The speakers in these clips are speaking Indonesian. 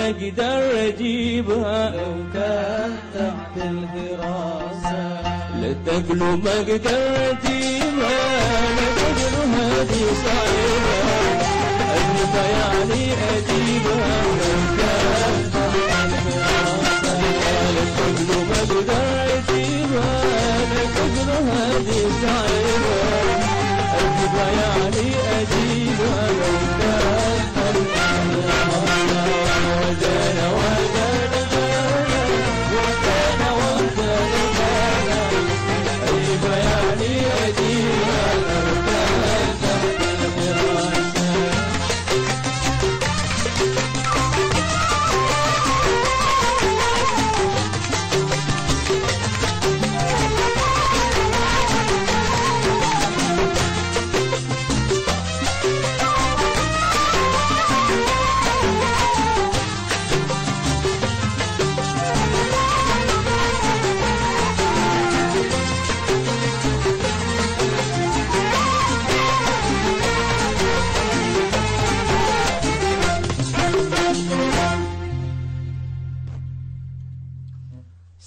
اقدر اجيبها لو كان تحت الحراسة. لا تقلب اقدر اجيبها لا تقلب هذه صعيبة اجيبها يعني اجيبها لو كان تحت الحراسة. لا تقلب اقدر اجيبها لا تقلب هذه صعيبة اجيبها يعني اجيبها لو كان تحت الحراسة. ودانا ودانا ودانا ودانا اجيبها يعني اجيبها لو كان تحت الحراسة.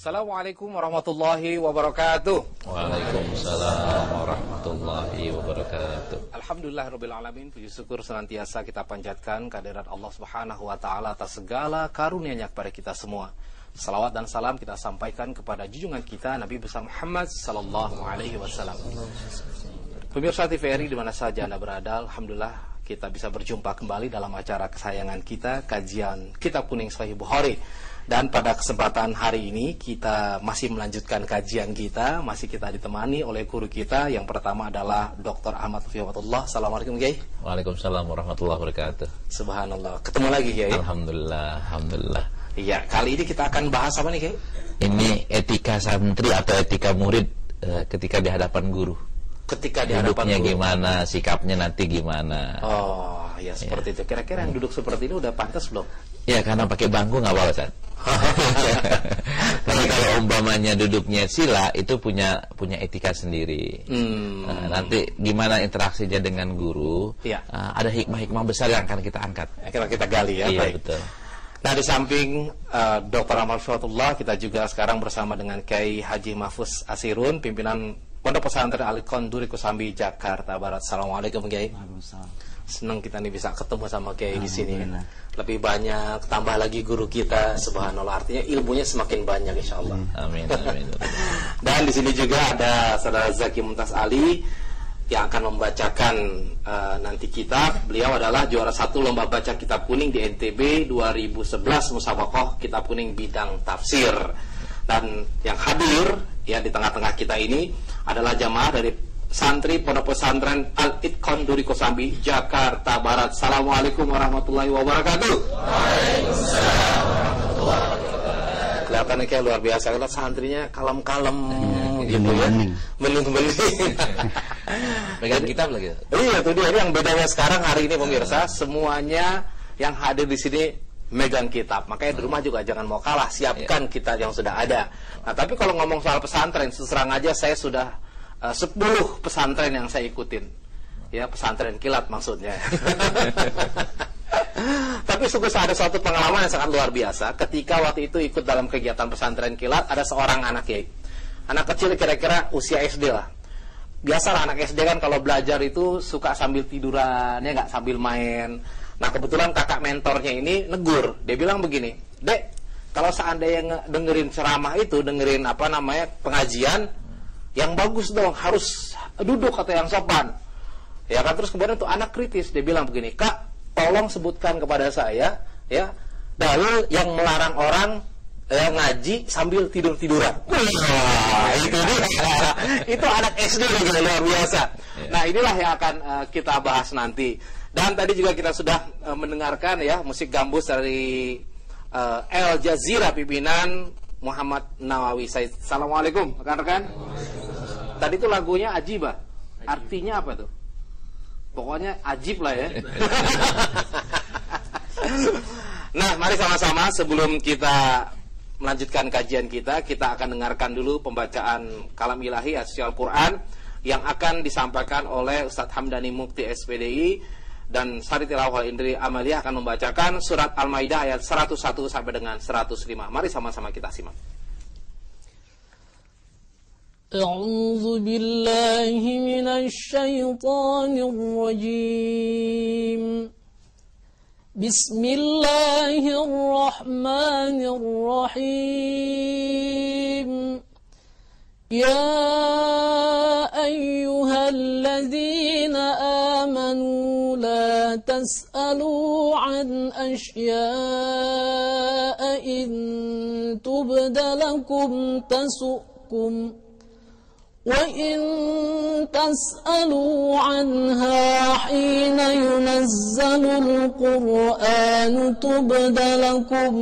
Assalamualaikum warahmatullahi wabarakatuh. Waalaikumsalam warahmatullahi wabarakatuh. Alhamdulillahirabbil alamin, puji syukur senantiasa kita panjatkan kehadirat Allah Subhanahu wa taala atas segala karunia-Nya kepada kita semua. Salawat dan salam kita sampaikan kepada junjungan kita Nabi besar Muhammad sallallahu alaihi wasallam. Pemirsa TVRI di mana saja Anda berada, alhamdulillah kita bisa berjumpa kembali dalam acara kesayangan kita, kajian Kitab Kuning Sahih Bukhari. Dan pada kesempatan hari ini kita masih melanjutkan kajian kita, masih kita ditemani oleh guru kita. Yang pertama adalah Dr. Ahmad Fiatullah. Assalamualaikum Kiai. Waalaikumsalam warahmatullahi wabarakatuh. Subhanallah, ketemu lagi Kiai. Alhamdulillah, alhamdulillah. Iya, kali ini kita akan bahas apa nih Kiai? Ini etika santri atau etika murid ketika di hadapan guru. Ketika di hadapan duduknya guru. Gimana, sikapnya nanti gimana. Oh, ya seperti itu. Kira-kira yang duduk seperti ini udah pantas belum? Ya, karena pakai bangku nggak apa-apa, Ustaz. Tapi kalau umpamanya duduknya sila, itu punya etika sendiri. Nanti gimana interaksinya dengan guru, ya. Ada hikmah-hikmah besar yang akan kita angkat. Akan kita gali ya. Iya, baik. betul. Nah, di samping Dr. Ahmad Fiatullah, kita juga sekarang bersama dengan Kiai Haji Mahfuz Asirun, pimpinan Pondok Pesantren Al-Iqon Duri Kosambi, Jakarta Barat. Assalamualaikum Kiai. Senang kita nih bisa ketemu sama Kiai di sini. Lebih banyak, tambah lagi guru kita, subhanallah. Artinya ilmunya semakin banyak insyaallah. Amin, amin. Dan di sini juga ada Saudara Zaki Mumtaz Ali yang akan membacakan nanti kitab. Beliau adalah juara 1 lomba baca kitab kuning di NTB 2011 Musabaqah Kitab Kuning bidang tafsir. Dan yang hadir ya di tengah-tengah kita ini adalah jamaah dari santri Pondok Pesantren Al-Iqon Duri Kosambi, Jakarta Barat. Assalamualaikum warahmatullahi wabarakatuh. Waalaikumsalam warahmatullahi wabarakatuh. Kelihatannya kayak luar biasa, karena santrinya kalem-kalem gitu ya. Bening-bening. Pegang kitab lagi. Iya, itu dia yang bedanya sekarang hari ini pemirsa, semuanya yang hadir di sini megang kitab. Makanya di rumah juga jangan mau kalah, siapkan kitab yang sudah ada. Nah, tapi kalau ngomong soal pesantren, terserang aja saya sudah 10 pesantren yang saya ikutin. Ya, pesantren kilat maksudnya. Tapi sungguh ada suatu pengalaman yang sangat luar biasa. Ketika waktu itu ikut dalam kegiatan pesantren kilat, ada seorang anak Kiai. Anak kecil kira-kira usia SD lah. Biasalah anak SD kan kalau belajar itu suka sambil tiduran, ya nggak, sambil main. Nah, kebetulan kakak mentornya ini negur. Dia bilang begini, "Dek, kalau seandainya dengerin ceramah itu, dengerin pengajian, yang bagus dong, harus duduk atau yang sopan." Ya kan, terus kemudian tuh anak kritis, dia bilang begini, "Kak, tolong sebutkan kepada saya ya dalil yang melarang orang ngaji sambil tidur-tiduran." Wah, itu dia. Itu anak SD juga luar biasa. Nah, inilah yang akan kita bahas nanti. Dan tadi juga kita sudah mendengarkan ya musik gambus dari El Jazira pimpinan Muhammad Nawawi Said. Assalamualaikum rekan-rekan. Tadi itu lagunya Ajibah. Artinya apa tuh? Pokoknya ajib lah ya. Nah, mari sama-sama sebelum kita melanjutkan kajian kita akan dengarkan dulu pembacaan kalam ilahi Al-Quran yang akan disampaikan oleh Ustadz Hamdani Mukti SPDI Dan Sari Tilawah Indri Amalia akan membacakan surat Al-Maidah ayat 101 sampai dengan 105. Mari sama-sama kita simak. A'udzu billahi minasy syaithanir rajim. Bismillahirrahmanirrahim. Ya ayyuhalladzina amanu la tas'alu an asya'a in tubda lakum tasu'kum وَإِن تَسْأَلُوا عَنْهَا حِينَ يُنَزَّلُ الْقُرْآنُ تُبْدَ لَكُمْ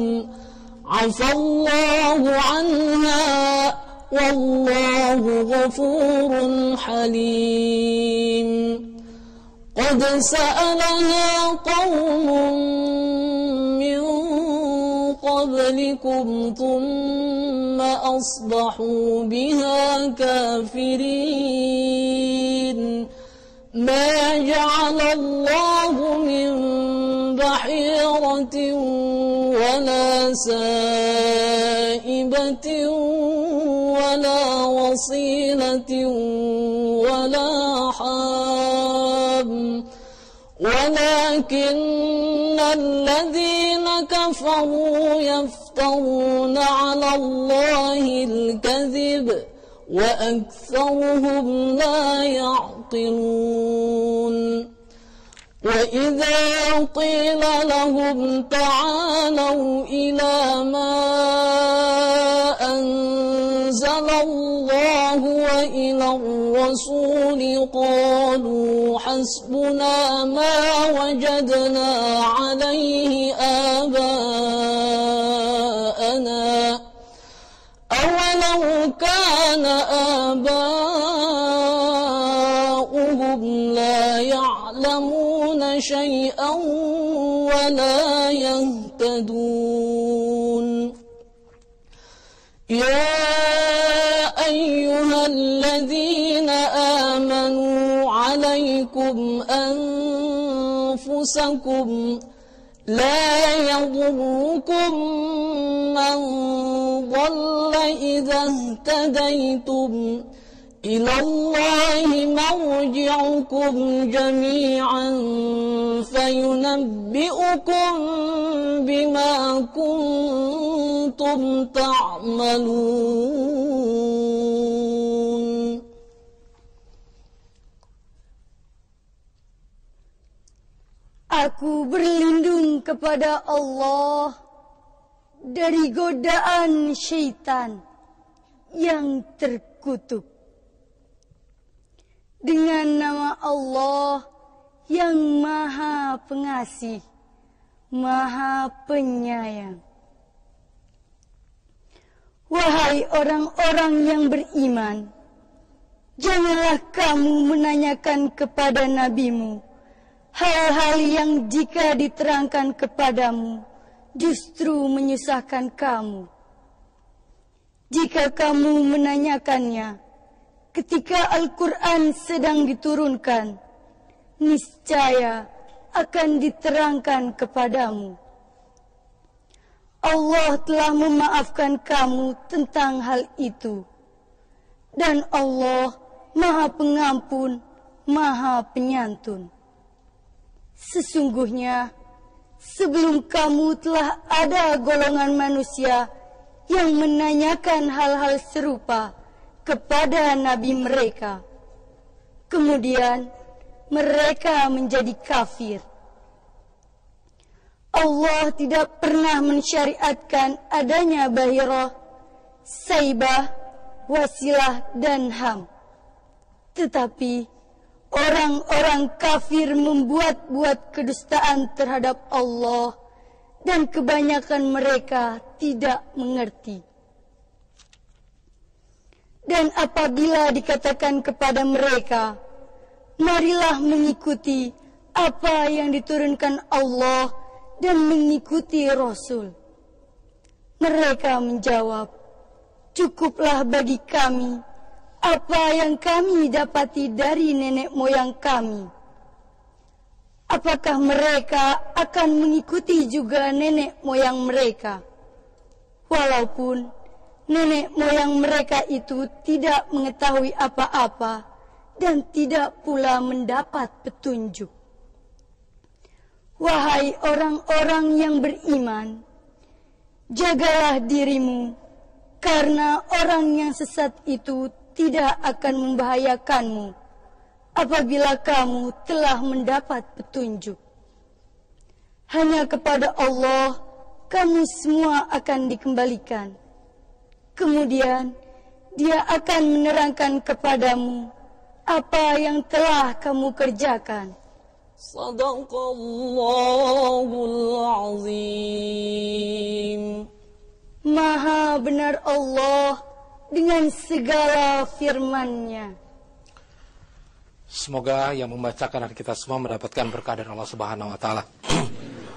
عَفَا اللَّهُ عَنْهَا وَاللَّهُ غَفُورٌ حَلِيمٌ قَدْ سَأَلَهَا قَوْمٌ مِّن قَبْلِكُمْ ثُمَّ أَصْبَحُوا بِهَا كَافِرِينَ مَا جَعَلَ اللَّهُ مِن بَحِيرَةٍ وَلَا سَائِبَةٍ وَلَا وَصِيلَةٍ وَلَا حَامٍ ولكن الذين كفروا يفترون على الله الكذب وأكثرهم لا يعقلون وإذا قيل لهم تعالوا إلى ما أنزل الله وإلى الرسول قالوا حسبنا ما وجدنا عليه آباءنا أولو كان آباؤهم لا يعلمون شيئا ولا يهتدون يا أيها الذين آمنوا عليكم أنفسكم لا يضركم من ضل إذا اهتديتم إلى الله مرجعكم جميعا فينبئكم بما كنتم تعملون. Aku berlindung kepada Allah dari godaan syaitan yang terkutuk. Dengan nama Allah yang Maha Pengasih, Maha Penyayang. Wahai orang-orang yang beriman, janganlah kamu menanyakan kepada nabimu hal-hal yang jika diterangkan kepadamu justru menyusahkan kamu. Jika kamu menanyakannya ketika Al-Quran sedang diturunkan, niscaya akan diterangkan kepadamu. Allah telah memaafkan kamu tentang hal itu. Dan Allah Maha Pengampun, Maha Penyantun. Sesungguhnya, sebelum kamu telah ada golongan manusia yang menanyakan hal-hal serupa kepada nabi mereka. Kemudian mereka menjadi kafir. Allah tidak pernah mensyariatkan adanya bahirah, saibah, wasilah dan ham. Tetapi orang-orang kafir membuat-buat kedustaan terhadap Allah dan kebanyakan mereka tidak mengerti. Dan apabila dikatakan kepada mereka, marilah mengikuti apa yang diturunkan Allah dan mengikuti Rasul. Mereka menjawab, cukuplah bagi kami apa yang kami dapati dari nenek moyang kami. apakah mereka akan mengikuti juga nenek moyang mereka? Walaupun nenek moyang mereka itu tidak mengetahui apa-apa dan tidak pula mendapat petunjuk. Wahai orang-orang yang beriman, jagalah dirimu, karena orang yang sesat itu tidak akan membahayakanmu apabila kamu telah mendapat petunjuk. Hanya kepada Allah kamu semua akan dikembalikan. Kemudian Dia akan menerangkan kepadamu apa yang telah kamu kerjakan. Sadaqallahul azim. Maha benar Allah dengan segala firman-Nya. Semoga yang membacakan dan kita semua mendapatkan berkah dari Allah Subhanahu wa taala.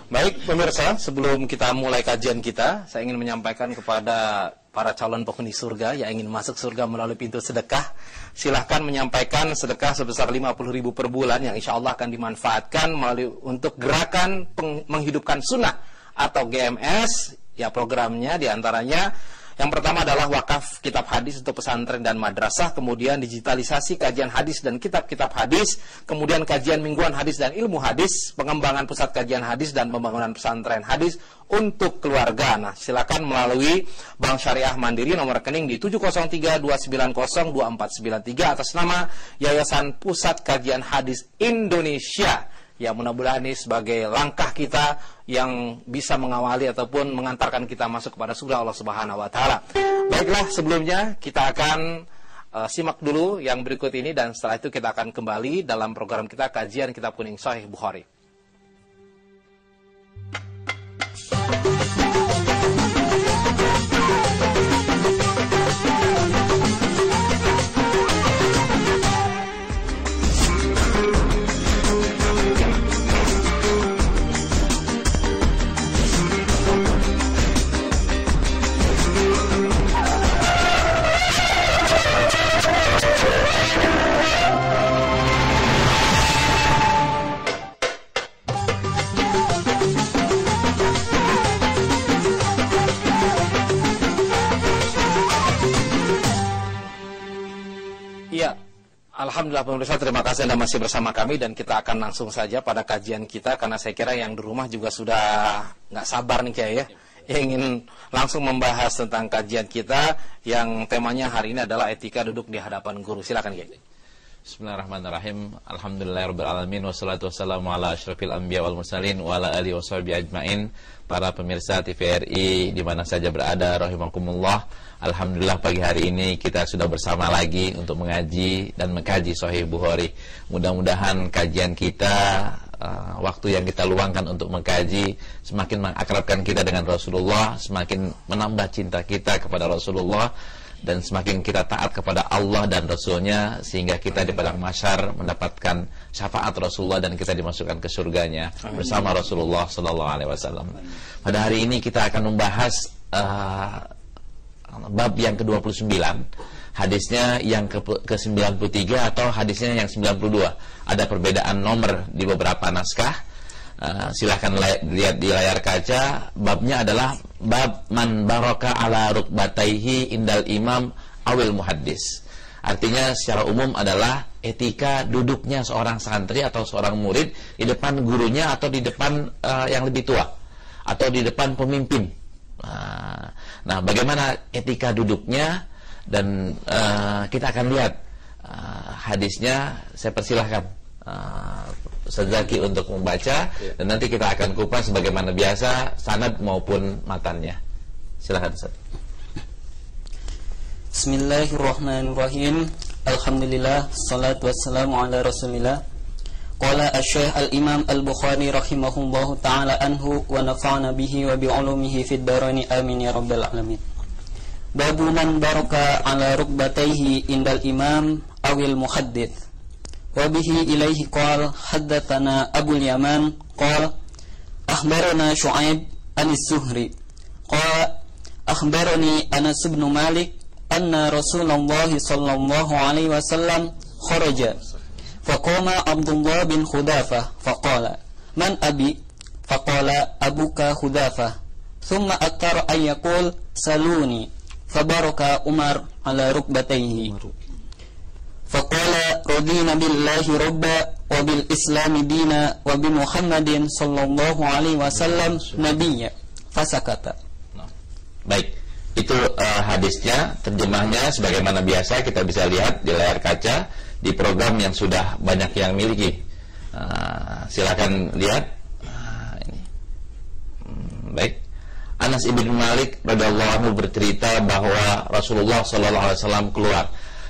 Baik pemirsa, sebelum kita mulai kajian kita, saya ingin menyampaikan kepada para calon penghuni surga yang ingin masuk surga melalui pintu sedekah, silahkan menyampaikan sedekah sebesar 50.000 per bulan yang insya Allah akan dimanfaatkan melalui untuk gerakan menghidupkan sunnah atau GMS. Ya, programnya diantaranya yang pertama adalah wakaf kitab hadis untuk pesantren dan madrasah, kemudian digitalisasi kajian hadis dan kitab-kitab hadis, kemudian kajian mingguan hadis dan ilmu hadis, pengembangan pusat kajian hadis dan pembangunan pesantren hadis untuk keluarga. Nah, silakan melalui Bank Syariah Mandiri nomor rekening di 703-290-2493 atas nama Yayasan Pusat Kajian Hadis Indonesia. Ya, mudah-mudahan ini sebagai langkah kita yang bisa mengawali ataupun mengantarkan kita masuk kepada surga Allah Subhanahu wa taala. Baiklah, sebelumnya kita akan simak dulu yang berikut ini dan setelah itu kita akan kembali dalam program kita kajian Kitab Kuning Sahih Bukhari. Alhamdulillah pemirsa, terima kasih Anda masih bersama kami dan kita akan langsung saja pada kajian kita karena saya kira yang di rumah juga sudah nggak sabar nih Kiai ya, ingin langsung membahas tentang kajian kita yang temanya hari ini adalah etika duduk di hadapan guru. Silakan Kiai. Bismillahirrahmanirrahim. Alhamdulillahirabbil alamin wassalatu wassalamu ala asyrafil anbiya wal mursalin wa ala alihi washabihi ajmain. Para pemirsa TVRI di mana saja berada rahimakumullah. Alhamdulillah pagi hari ini kita sudah bersama lagi untuk mengaji dan mengkaji Sahih Bukhari. Mudah-mudahan kajian kita waktu yang kita luangkan untuk mengkaji semakin mengakrabkan kita dengan Rasulullah, semakin menambah cinta kita kepada Rasulullah dan semakin kita taat kepada Allah dan Rasulnya sehingga kita di padang mahsyar mendapatkan syafaat Rasulullah dan kita dimasukkan ke surganya bersama Rasulullah sallallahu alaihi wasallam. Pada hari ini kita akan membahas bab yang ke-29, hadisnya yang ke-93 atau hadisnya yang 92. Ada perbedaan nomor di beberapa naskah. Silahkan lihat di layar kaca. Babnya adalah bab man baraka ala rukbataihi indal imam awil muhaddis. Artinya secara umum adalah etika duduknya seorang santri atau seorang murid di depan gurunya atau di depan yang lebih tua atau di depan pemimpin. Nah, bagaimana etika duduknya dan kita akan lihat hadisnya. Saya persilahkan Ustaz Zaki untuk membaca dan nanti kita akan kupas bagaimana biasa sanad maupun matannya. Silakan Ustaz. Bismillahirrahmanirrahim. Alhamdulillah, salatu wassalamu ala Rasulillah. Qala asy-Syaikh al-Imam al-Bukhari rahimahullahu taala anhu wa nafa'ana bihi wa bi 'ulumihi fid darain amin ya rabbal alamin. Babu man baraka ala rukbatayhi indal imam awil muhaddits. Wa bihi ilaihi qala haddatsana Abul Yaman qala akhbarana Syu'aib an-Zuhri qala akhbarani Anas bin Malik anna Rasulullah sallallahu alaihi wasallam kharaja Faqama Abdullah bin Khudafah faqala man abi faqala abuka Khudafah thumma aktara an yaqul saluni fabaraka Umar ala rukbatayhi faqala radina billahi rabba wa bil islami dina wa bi Muhammadin sallallahu alaihi wasallam nabiyya fasakata. Baik, itu hadisnya, terjemahnya sebagaimana biasa kita bisa lihat di layar kaca di program yang sudah banyak yang miliki. Silakan lihat. Ini. Baik. Anas ibn Malik radhiyallahu anhu bercerita bahwa Rasulullah sallallahu alaihi wasallam keluar.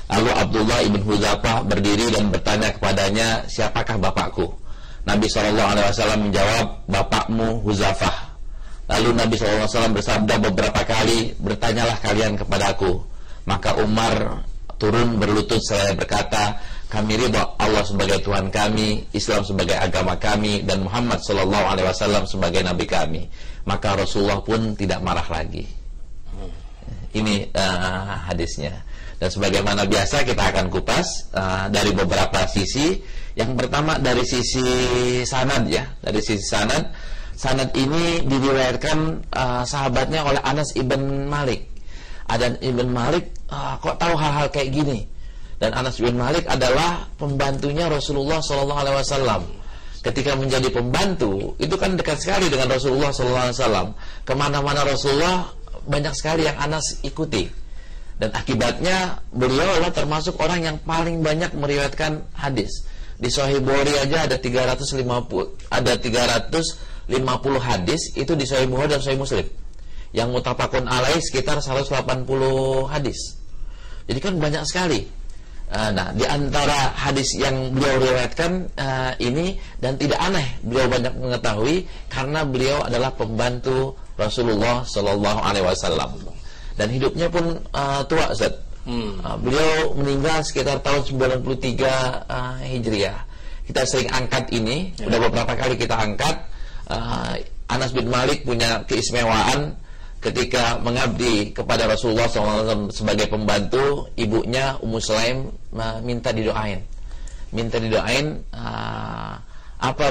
Lalu Abdullah ibn Hudzafah berdiri dan bertanya kepadanya, "Siapakah bapakku?" Nabi sallallahu alaihi wasallam menjawab, "Bapakmu Hudzafah." Lalu Nabi sallallahu alaihi wasallam bersabda beberapa kali, "Bertanyalah kalian kepadaku." Maka Umar turun berlutut seraya berkata, "Kami ridha Allah sebagai Tuhan kami, Islam sebagai agama kami, dan Muhammad sallallahu alaihi wasallam sebagai nabi kami." Maka Rasulullah pun tidak marah lagi. Ini hadisnya. Dan sebagaimana biasa kita akan kupas dari beberapa sisi. Yang pertama dari sisi sanad ya. Dari sisi sanad, sanad ini diriwayatkan sahabatnya oleh Anas ibn Malik. Anas ibn Malik kok tahu hal-hal kayak gini? Dan Anas ibn Malik adalah pembantunya Rasulullah SAW. Ketika menjadi pembantu, itu kan dekat sekali dengan Rasulullah SAW. Kemana-mana Rasulullah banyak sekali yang Anas ikuti. Dan akibatnya beliau adalah termasuk orang yang paling banyak meriwayatkan hadis. Di Sahih Bukhari aja ada 350 hadis itu di Sahih Bukhari dan Sahih Muslim. Yang muttafaqun alaih sekitar 180 hadis. Jadi kan banyak sekali. Nah, di antara hadis yang beliau riwayatkan ini, dan tidak aneh beliau banyak mengetahui karena beliau adalah pembantu Rasulullah Sallallahu Alaihi Wasallam dan hidupnya pun tua, Ustaz. Beliau meninggal sekitar tahun 93 Hijriah. Kita sering angkat ini, udah beberapa kali kita angkat. Anas bin Malik punya keistimewaan ketika mengabdi kepada Rasulullah SAW sebagai pembantu. Ibunya Ummu Sulaim minta didoain. Minta didoain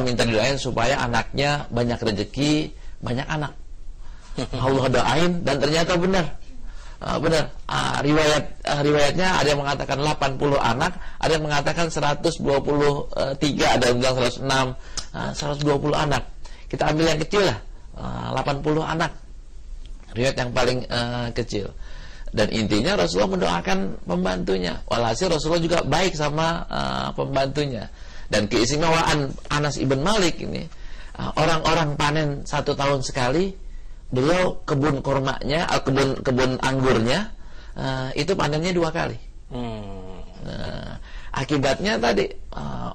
minta didoain supaya anaknya banyak rezeki, banyak anak. Allah doain dan ternyata benar. Riwayatnya ada yang mengatakan 80 anak, ada yang mengatakan 123, ada yang bilang 106, 120 anak. Kita ambil yang kecil lah, 80 anak. Riwayat yang paling kecil. Dan intinya Rasulullah mendoakan pembantunya. Walhasil Rasulullah juga baik sama pembantunya. Dan keistimewaan Anas ibn Malik ini, orang-orang panen 1 tahun sekali, beliau kebun kurmanya, kebun anggurnya itu panennya 2 kali. Akibatnya tadi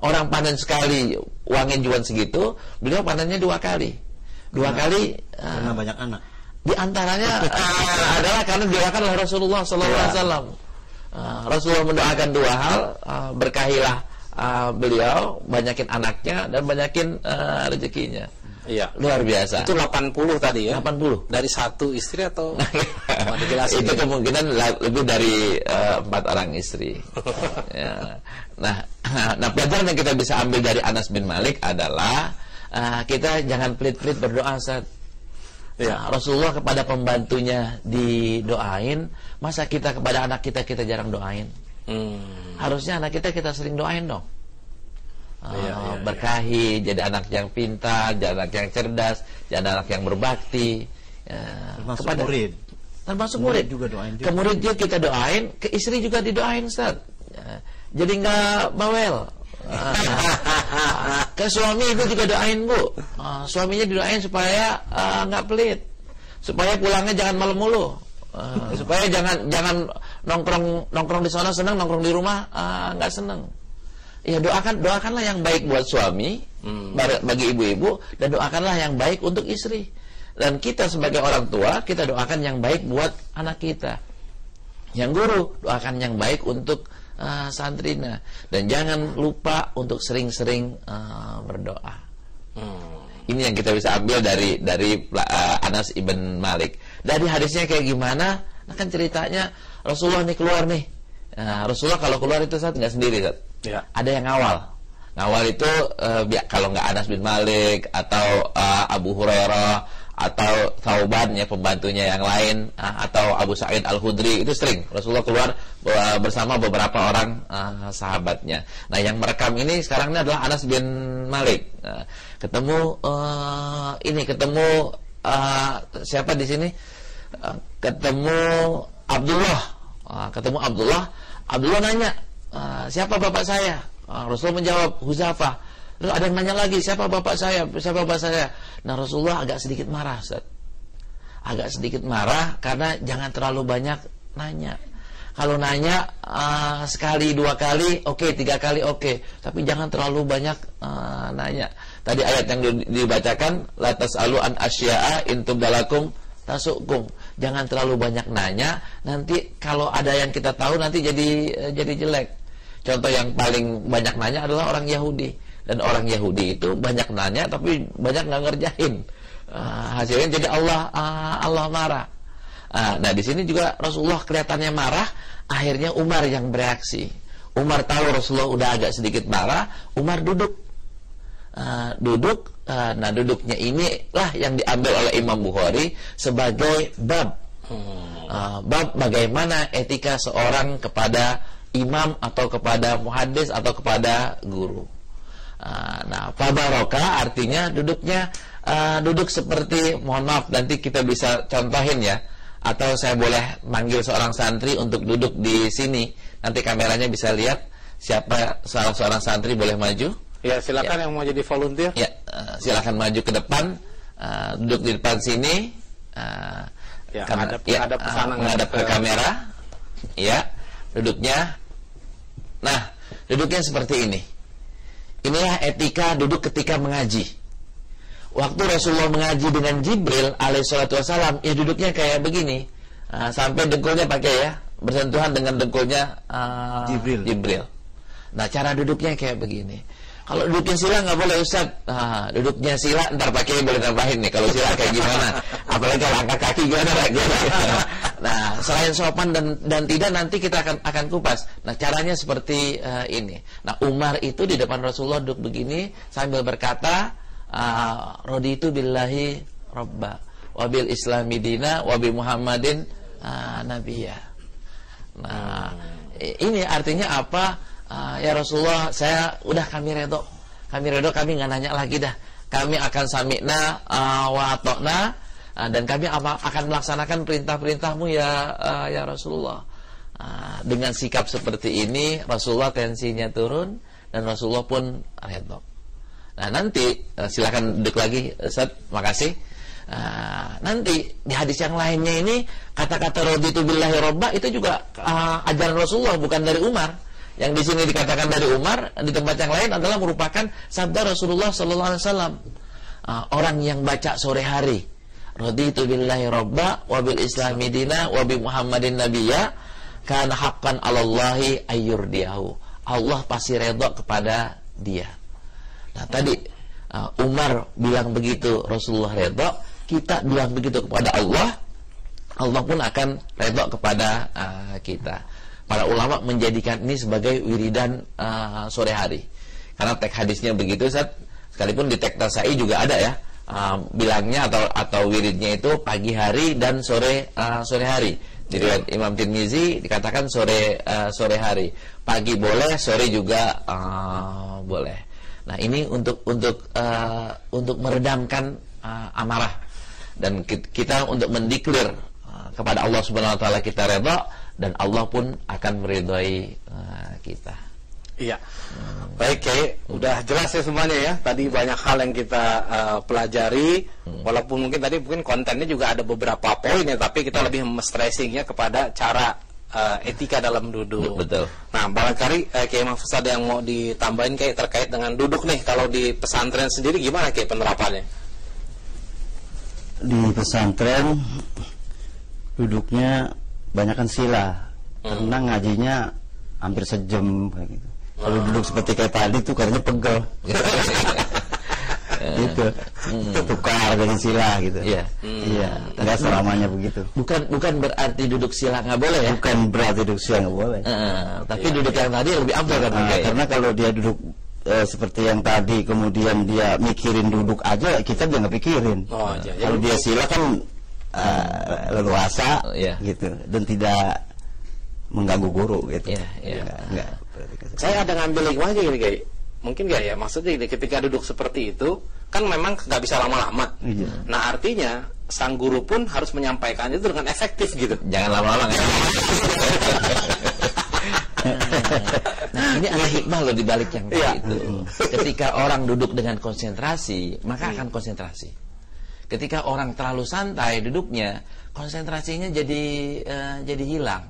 orang panen sekali uangnya cuma segitu, beliau panennya 2 kali. 2 kali karena banyak anak. Di antaranya adalah karena didoakan oleh Rasulullah SAW. Rasulullah mendoakan 2 hal, berkahilah beliau, banyakin anaknya dan banyakin rezekinya. Iya, luar biasa. Itu 80 tadi ya? 80. Dari 1 istri atau? Itu kemungkinan lebih dari 4 orang istri. Ya. Nah, pelajaran yang kita bisa ambil dari Anas bin Malik adalah kita jangan pelit-pelit berdoa saat Rasulullah kepada pembantunya didoain, masa kita kepada anak kita jarang doain? Harusnya anak kita sering doain dong. Berkahi, jadi anak yang pintar, jadi anak yang cerdas, jadi anak yang berbakti. Termasuk kepada murid. Termasuk murid juga doain juga. Ke murid dia kita doain, ke istri juga didoain, Ustaz. Jadi nggak bawel. Ke suami itu juga doain, Bu. Suaminya didoain supaya nggak pelit, supaya pulangnya jangan malam mulu, supaya jangan nongkrong di sana senang, nongkrong di rumah nggak senang. Ya doakanlah yang baik buat suami, bagi ibu-ibu, dan doakanlah yang baik untuk istri. Dan kita sebagai orang tua, kita doakan yang baik buat anak kita. Yang guru, doakan yang baik untuk santrinya. Dan jangan lupa untuk sering-sering berdoa. Ini yang kita bisa ambil dari Anas ibn Malik. Dari hadisnya kayak gimana? Nah, kan ceritanya Rasulullah nih keluar nih. Rasulullah kalau keluar itu saat nggak sendiri, saat. Ya. Ada yang ngawal. Ngawal itu kalau nggak Anas bin Malik atau Abu Hurairah atau Thauban ya pembantunya yang lain atau Abu Sa'id Al-Khudri, itu sering Rasulullah keluar bersama beberapa orang sahabatnya. Nah, yang merekam ini sekarang ini adalah Anas bin Malik. Ketemu siapa di sini? Ketemu Abdullah. Abdullah nanya, siapa bapak saya? Rasulullah menjawab, Huzafah. Terus ada yang nanya lagi, siapa bapak saya? Nah, Rasulullah agak sedikit marah, Ustaz. Agak sedikit marah karena jangan terlalu banyak nanya. Kalau nanya sekali, 2 kali, oke, 3 kali oke, tapi jangan terlalu banyak nanya. Tadi ayat yang dibacakan, la tas'alu an asya'a in tubdalakum tasukum. Jangan terlalu banyak nanya, nanti kalau ada yang kita tahu nanti jadi jelek. Contoh yang paling banyak nanya adalah orang Yahudi. Dan orang Yahudi itu banyak nanya tapi banyak nggak ngerjain. Hasilnya jadi Allah marah. Nah, di sini juga Rasulullah kelihatannya marah. Akhirnya Umar yang bereaksi. Umar tahu Rasulullah udah agak sedikit marah. Umar duduk. Nah, duduknya inilah yang diambil oleh Imam Bukhari sebagai bab. Bab bagaimana etika seorang kepada imam atau kepada muhaddis atau kepada guru. Nah, fabaroka artinya duduknya duduk seperti, mohon maaf nanti kita bisa contohin ya, atau saya boleh manggil seorang santri untuk duduk di sini. Nanti kameranya bisa lihat siapa salah seorang santri, boleh maju. Ya, silakan yang mau jadi volunteer. Ya, silakan maju ke depan, duduk di depan sini. Ada pesanan menghadap ke kamera. Ya, duduknya. Nah, duduknya seperti ini. Inilah etika duduk ketika mengaji. Waktu Rasulullah mengaji dengan Jibril alaihissalatu wassalam, ya duduknya kayak begini. Sampai dengkulnya pakai ya, bersentuhan dengan dengkulnya Jibril. Nah, cara duduknya kayak begini. Kalau duduknya sila nggak boleh, Ustaz. Duduknya sila ntar pakai boleh tambahin nih. Kalau sila kayak gimana? Apalagi kalau angkat kaki gimana? Nah, selain sopan dan tidak, nanti kita akan kupas. Nah, caranya seperti ini. Nah, Umar itu di depan Rasulullah duduk begini sambil berkata, raditu billahi robba, wabil islami dina, wabi Muhammadin nabiyya. Nah, ini artinya apa? Ya Rasulullah, kami redho, kami nggak nanya lagi dah. Kami akan sami'na wa atokna, dan kami akan melaksanakan perintah-perintahmu ya Rasulullah. Dengan sikap seperti ini Rasulullah tensinya turun dan Rasulullah pun redho. Nah, nanti silakan duduk lagi, Ustaz, makasih. Nanti di hadis yang lainnya ini kata-kata raditu billahi robba itu juga ajaran Rasulullah, bukan dari Umar. Yang di sini dikatakan dari Umar, di tempat yang lain adalah merupakan sabda Rasulullah sallallahu alaihi wasallam. Orang yang baca sore hari, raditu billahi robba wa bil islami dina wa bi Muhammadin nabiyya, kana haqqan 'alallahi ayyurdiyahu. Allah pasti redha kepada dia. Nah, tadi Umar bilang begitu, Rasulullah redha, kita bilang begitu kepada Allah, Allah pun akan redha kepada kita. Para ulama menjadikan ini sebagai wiridan sore hari. Karena teks hadisnya begitu, Ustaz. Sekalipun di teks Tasai juga ada ya, bilangnya atau wiridnya itu pagi hari dan sore hari. Di riwayat Imam Tirmizi dikatakan sore hari. Pagi boleh, sore juga boleh. Nah, ini untuk meredamkan amarah, dan kita untuk mendeklar kepada Allah Subhanahu wa taala kita redha, dan Allah pun akan meridhai kita. Iya. Baik, Kiai, udah jelas ya semuanya ya. Tadi banyak hal yang kita pelajari, walaupun tadi kontennya juga ada beberapa poin ya, tapi kita lebih stressingnya kepada cara etika dalam duduk. Betul. Nah, barangkali Kiai Mahfuz ada yang mau ditambahin Kiai terkait dengan duduk nih. Kalau di pesantren sendiri gimana Kiai penerapannya? Di pesantren duduknya banyakkan sila, karena ngajinya hampir sejam kayak gitu. Kalau duduk seperti kayak tadi tuh karena pegel. Gitu. Tukar dengan sila gitu. Iya. Iya, enggak selamanya begitu. Bukan berarti duduk sila nggak boleh ya? Bukan berarti duduk sila nggak boleh. Tapi duduk yang tadi lebih ampuh kan? Karena kalau dia duduk seperti yang tadi, kemudian dia mikirin duduk aja, kita dia nggak pikirin. Kalau dia sila kan leluasa, gitu, dan tidak mengganggu guru, gitu. Enggak. Saya ada ngambil hikmahnya gini, kayak mungkin nggak ya, maksudnya gini, ketika duduk seperti itu kan memang nggak bisa lama-lama. Nah, artinya sang guru pun harus menyampaikan itu dengan efektif, gitu. Jangan lama-lama. Nah, ini ada hikmah loh di balik yang tadi itu. Ketika orang duduk dengan konsentrasi, maka akan konsentrasi. Ketika orang terlalu santai duduknya, konsentrasinya jadi hilang.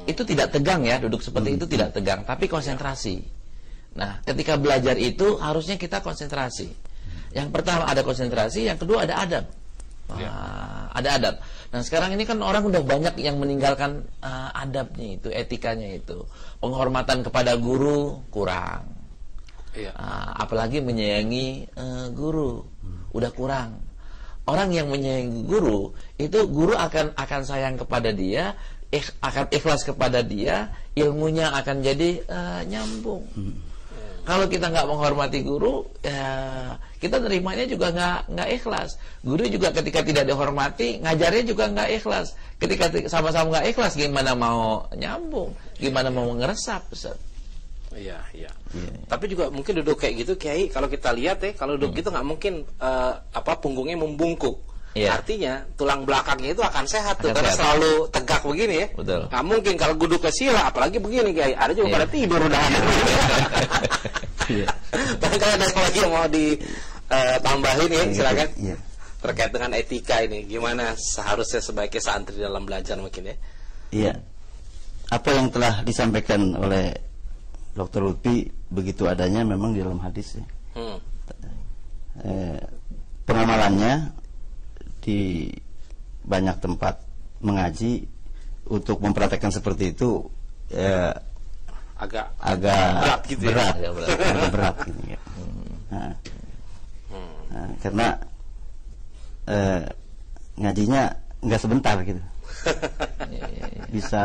Itu tidak tegang ya, duduk seperti itu tidak tegang, tapi konsentrasi. Nah, ketika belajar itu harusnya kita konsentrasi. Yang pertama ada konsentrasi, yang kedua ada adab. Ada adab. Nah, sekarang ini kan orang udah banyak yang meninggalkan adabnya itu, etikanya itu. Penghormatan kepada guru kurang. Apalagi menyayangi guru, udah kurang. Orang yang menyayangi guru, itu guru akan sayang kepada dia, akan ikhlas kepada dia, ilmunya akan jadi nyambung. Kalau kita nggak menghormati guru, kita terimanya juga nggak ikhlas. Guru juga ketika tidak dihormati, ngajarnya juga nggak ikhlas. Ketika sama-sama nggak ikhlas, gimana mau nyambung? Gimana mau ngeresap, Ustaz? Iya. Tapi juga mungkin duduk kayak gitu, Kiai, kalau kita lihat kalau duduk gitu nggak mungkin punggungnya membungkuk. Artinya tulang belakangnya itu akan sehat tuh, karena selalu tegak begini ya. Betul. Nggak mungkin kalau duduk ke sila, apalagi begini, Kiai. Ada juga pada tidur udah. Barangkali ada lagi yang mau ditambahin ya, silakan. Terkait dengan etika ini, gimana seharusnya sebaiknya santri dalam belajar mungkin ya? Iya. Apa yang telah disampaikan oleh Dr. Lutfi begitu adanya memang di dalam hadis ya. Pengamalannya di banyak tempat mengaji untuk mempraktekkan seperti itu agak berat gitu berat, ya? agak berat gitu ya. Karena ngajinya nggak sebentar gitu. Bisa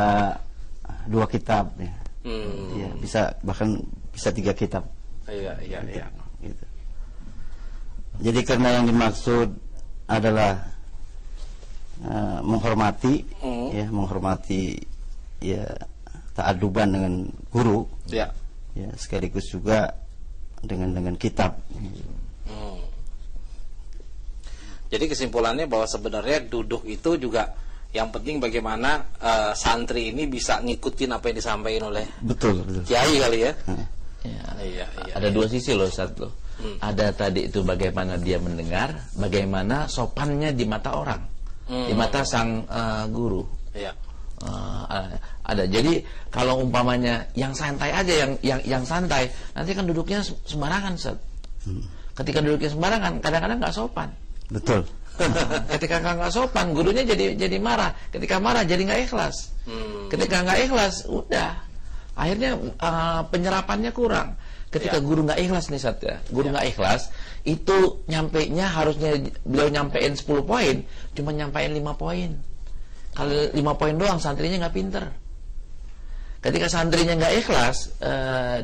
2 kitab ya. Ya, bahkan bisa 3 kitab. Iya. Gitu. Jadi karena yang dimaksud adalah menghormati, menghormati ya, ta'aduban dengan guru, ya sekaligus juga dengan kitab. Jadi kesimpulannya bahwa sebenarnya duduk itu juga yang penting bagaimana santri ini bisa ngikutin apa yang disampaikan oleh kiai kali ya. Iya. Ada 2 sisi loh, satu. Ada tadi itu bagaimana dia mendengar, bagaimana sopannya di mata orang, di mata sang guru. Ada. Jadi kalau umpamanya yang santai aja, yang santai, nanti kan duduknya sembarangan, Ustaz. Ketika duduknya sembarangan, kadang-kadang nggak sopan. Betul. Ketika nggak sopan, gurunya jadi marah. Ketika marah, jadi nggak ikhlas. Ketika nggak ikhlas, udah. Akhirnya penyerapannya kurang. Ketika guru nggak ikhlas nih, Ustaz ya, guru nggak ikhlas, itu nyampainya harusnya beliau nyampein 10 poin, cuma nyampein 5 poin. Kalau 5 poin doang, santrinya nggak pinter. Ketika santrinya nggak ikhlas,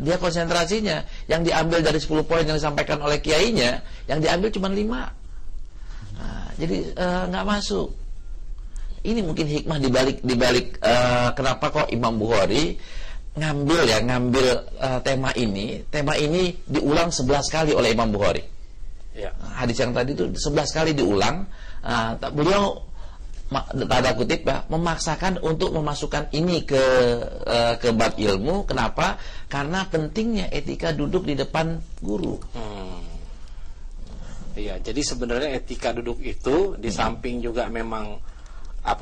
dia konsentrasinya yang diambil dari 10 poin yang disampaikan oleh kiainya, yang diambil cuma 5. Jadi nggak masuk. Ini mungkin hikmah dibalik kenapa kok Imam Bukhari ngambil tema ini diulang 11 kali oleh Imam Bukhari. Hadis yang tadi itu 11 kali diulang. Beliau tanda kutip memaksakan untuk memasukkan ini ke bab ilmu. Kenapa? Karena pentingnya etika duduk di depan guru. Iya, jadi sebenarnya etika duduk itu di samping juga memang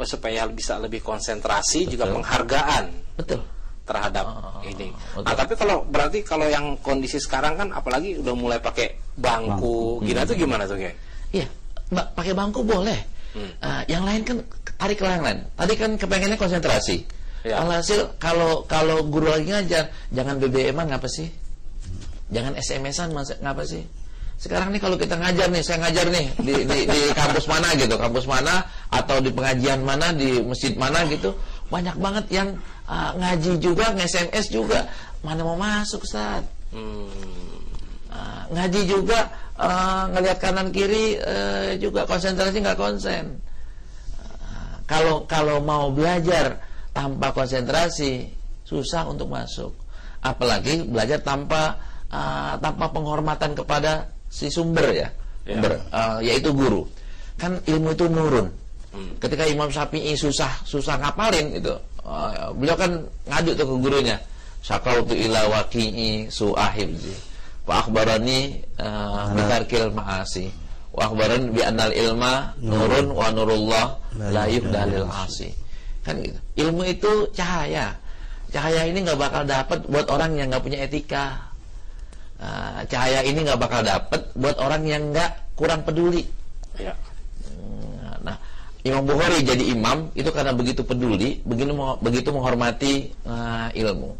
supaya bisa lebih konsentrasi, juga penghargaan. Betul. Terhadap ini. Nah, tapi berarti kalau yang kondisi sekarang kan apalagi udah mulai pakai bangku. Gila tuh gimana tuh, kayak? Iya, pakai bangku boleh. Yang lain kan tarik ke yang lain. Tadi kan kepengennya konsentrasi. Alhasil kalau guru lagi ngajar, jangan BBM-an ngapa sih? Jangan SMS-an ngapa sih? Sekarang nih kalau kita ngajar nih, saya ngajar nih di kampus mana gitu, kampus mana atau di pengajian mana, di masjid mana gitu, banyak banget yang ngaji juga, nge-SMS juga, mana mau masuk, Ustaz? Ngaji juga ngelihat kanan kiri juga konsentrasi nggak konsen. Kalau mau belajar tanpa konsentrasi susah untuk masuk. Apalagi belajar tanpa penghormatan kepada si sumber ya. Yaitu guru. Kan ilmu itu nurun. Ketika Imam Syafi'i susah ngapalin itu, beliau kan ngadu tuh ke gurunya. Syakautu ila waqi'i su'ahibzi wa akhbarani bitarkil ma'asi wa akhbarani bi annal ilma nurun wa nurullah la yubdalil asi. Kan gitu. Ilmu itu cahaya. Cahaya ini nggak bakal dapat buat orang yang nggak punya etika. Cahaya ini nggak bakal dapat buat orang yang nggak kurang peduli. Ya. Nah, Imam Bukhari jadi imam itu karena begitu peduli, begitu menghormati ilmu.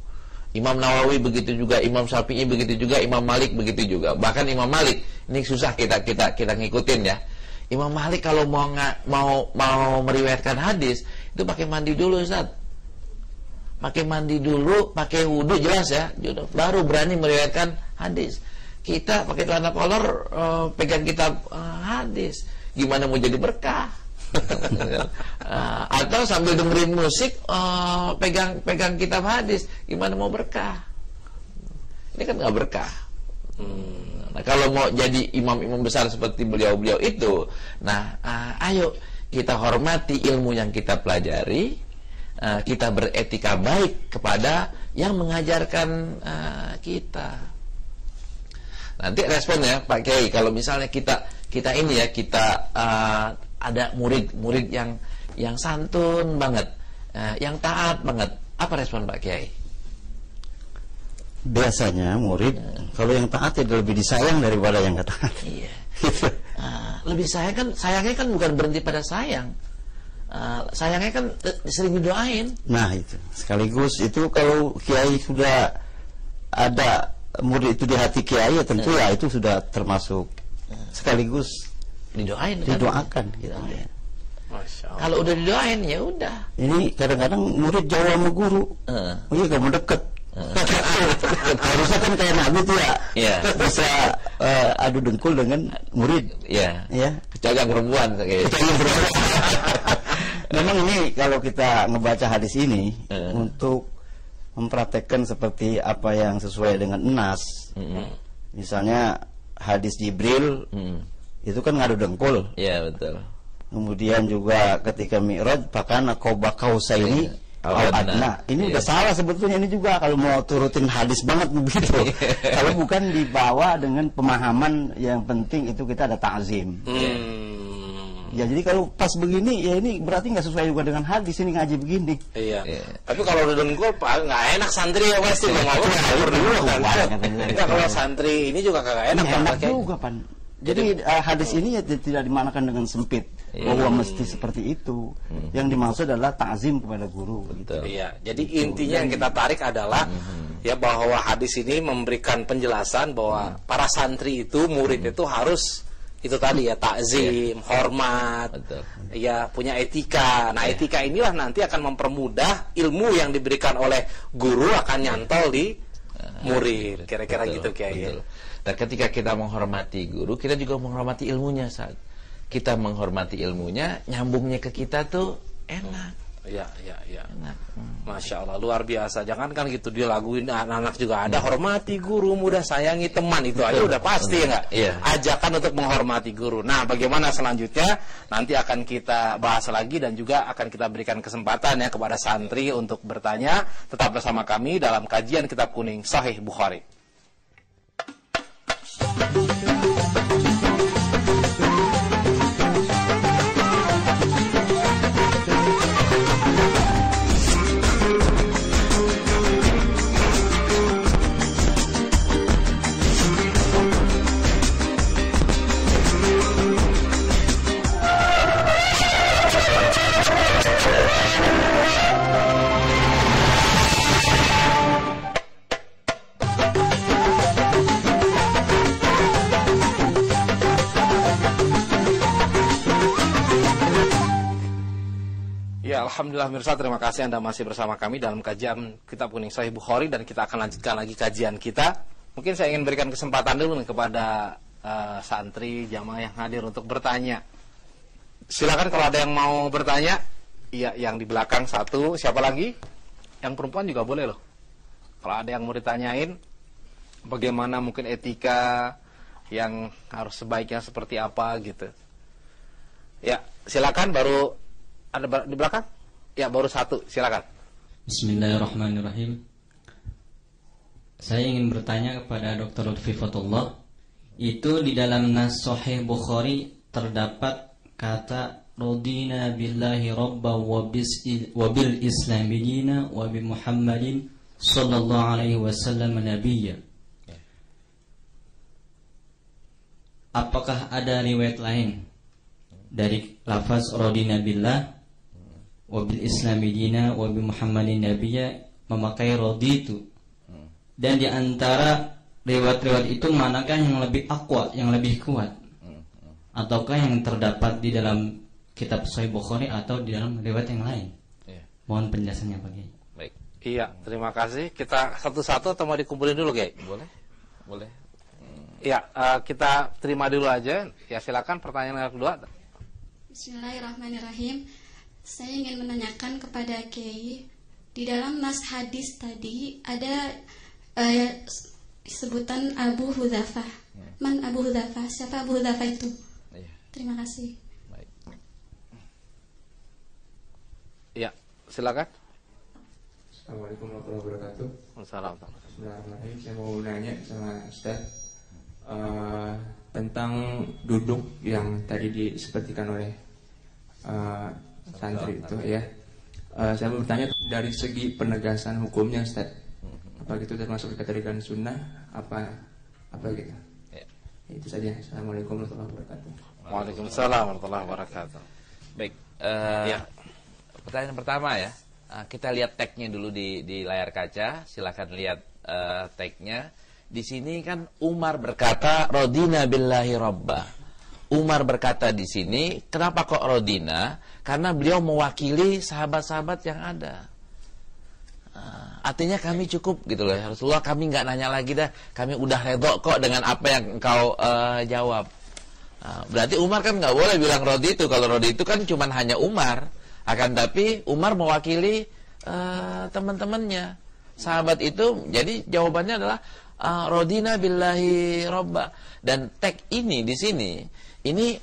Imam Nawawi begitu juga, Imam Syafi'i begitu juga, Imam Malik begitu juga. Bahkan Imam Malik ini susah kita ngikutin ya. Imam Malik kalau mau meriwayatkan hadis itu pakai mandi dulu, Ustaz. Pakai mandi dulu, pakai wudu jelas ya, baru berani meriwayatkan hadis. Kita pakai celana kolor, pegang kitab hadis, gimana mau jadi berkah? Atau sambil dengerin musik, pegang kitab hadis, gimana mau berkah? Ini kan nggak berkah. Nah, kalau mau jadi imam-imam besar seperti beliau-beliau itu, nah ayo kita hormati ilmu yang kita pelajari, kita beretika baik kepada yang mengajarkan kita. Nanti responnya Pak Kiai, kalau misalnya kita ini ya, kita ada murid yang santun banget, yang taat banget, apa respon Pak Kiai? Biasanya murid kalau yang taat itu lebih disayang daripada yang nggak taat. Iya. Lebih sayangnya kan bukan berhenti pada sayang. Sayangnya kan sering didoain. Nah itu sekaligus itu kalau Kiai sudah ada murid itu di hati Kiai ya tentu ya itu sudah termasuk sekaligus didoakan gitu. Kalau udah didoain ya udah. Ini kadang-kadang murid jauh sama guru. Oh iya kamu deket. Harusnya kan kayak Nabi tuh ya. Bisa adu dengkul dengan murid. Iya. Kecuali yang perempuan kayak. Memang ini kalau kita ngebaca hadis ini untuk mempraktekkan seperti apa yang sesuai dengan nas. Misalnya hadis Jibril itu kan ngadu dengkul. Iya betul. Kemudian juga ketika Mi'raj pakana qoba qausaini au adna. Ini udah salah sebetulnya ini juga kalau mau turutin hadis banget begitu. Kalau bukan dibawa dengan pemahaman yang penting itu kita ada ta'zim. Ya jadi kalau pas begini ya ini berarti nggak sesuai juga dengan hadis ini ngaji begini. Iya. Tapi kalau udah dengkul Pak nggak enak santri ya pasti mau dulu kan. Kalau santri ini juga kagak enak Pak. Enak juga Pan. Jadi hadis ini ya tidak dimanakan dengan sempit bahwa mesti seperti itu. Yang dimaksud adalah ta'zim kepada guru. Betul. Iya. Jadi intinya yang kita tarik adalah ya bahwa hadis ini memberikan penjelasan bahwa para santri itu murid itu harus itu tadi ya ta'zim, hormat, ya punya etika. Nah etika inilah nanti akan mempermudah ilmu yang diberikan oleh guru akan nyantol di murid. Kira-kira gitu Kiai. Dan ketika kita menghormati guru, kita juga menghormati ilmunya saat kita menghormati ilmunya, nyambungnya ke kita tuh enak. Ya. Enak. Masya Allah, luar biasa. Jangan kan gitu dilaguin anak-anak juga ada hormati guru, mudah sayangi teman, itu aja udah pasti ya nggak? Ajakan untuk menghormati guru. Nah, bagaimana selanjutnya? Nanti akan kita bahas lagi dan juga akan kita berikan kesempatan ya kepada santri untuk bertanya. Tetap bersama kami dalam kajian Kitab Kuning Sahih Bukhari. Alhamdulillah mirsa, terima kasih Anda masih bersama kami dalam kajian Kitab Kuning Sahih Bukhari dan kita akan lanjutkan lagi kajian kita Mungkin saya ingin berikan kesempatan dulu nih kepada santri jamaah yang hadir untuk bertanya. Silakan kalau ada yang mau bertanya. Iya, yang di belakang satu. Siapa lagi? Yang perempuan juga boleh loh. Kalau ada yang mau ditanyain, bagaimana mungkin etika yang harus sebaiknya seperti apa gitu. Ya, silakan. Baru ada di belakang? Ya, baru satu. Silakan. Bismillahirrahmanirrahim. Saya ingin bertanya kepada Dr. Lutfi Fatullah. Itu di dalam Nas Sahih Bukhari terdapat kata Radina billahi rabba wa bil islami dina wa bi Muhammadin sallallahu alaihi wasallam nabiyya. Apakah ada riwayat lain dari lafaz Radina billah wa bil islami dina wa bi Muhammadin nabiyya memakai raditu? Dan di antara riwayat-riwayat itu manakah yang lebih aqwa, yang lebih kuat? Ataukah yang terdapat di dalam kitab Sahih Bukhari atau di dalam riwayat yang lain? Mohon penjelasannya Pak Kiai. Baik. Iya, terima kasih. Kita satu-satu atau mau dikumpulin dulu, Kiai? Boleh. Iya, kita terima dulu aja. Ya, silakan pertanyaan yang kedua. Bismillahirrahmanirrahim. Saya ingin menanyakan kepada Kiai, di dalam nas hadis tadi ada sebutan Abu Hudzafah. Man Abu Hudzafah? Siapa Abu Hudzafah itu? Terima kasih. Baik. Ya, silakan. Assalamualaikum warahmatullahi wabarakatuh. Waalaikumsalam. Bismillahirrahmanirrahim. Saya mau nanya sama Ustaz tentang duduk yang tadi disepertikan oleh santri itu ya. Saya mau bertanya dari segi penegasan hukumnya Ustaz. Apa gitu termasuk dikategorikan sunnah apa gitu? Ya. Itu saja. Assalamualaikum warahmatullahi wabarakatuh. Waalaikumsalam warahmatullahi wabarakatuh. Baik. Pertanyaan pertama ya. Kita lihat tagnya dulu di layar kaca. Silakan lihat tagnya. Di sini kan Umar berkata Radina billahi rabba. Umar berkata di sini, kenapa kok Radina? Karena beliau mewakili sahabat-sahabat yang ada. Artinya kami cukup gitu loh ya Rasulullah, kami nggak nanya lagi dah, kami udah redho kok dengan apa yang engkau jawab. Berarti Umar kan nggak boleh bilang rodi itu. Kalau rodi itu kan cuma hanya Umar. Akan tapi Umar mewakili teman-temannya, sahabat itu. Jadi jawabannya adalah Radina billahi robba. Dan tag ini di sini, ini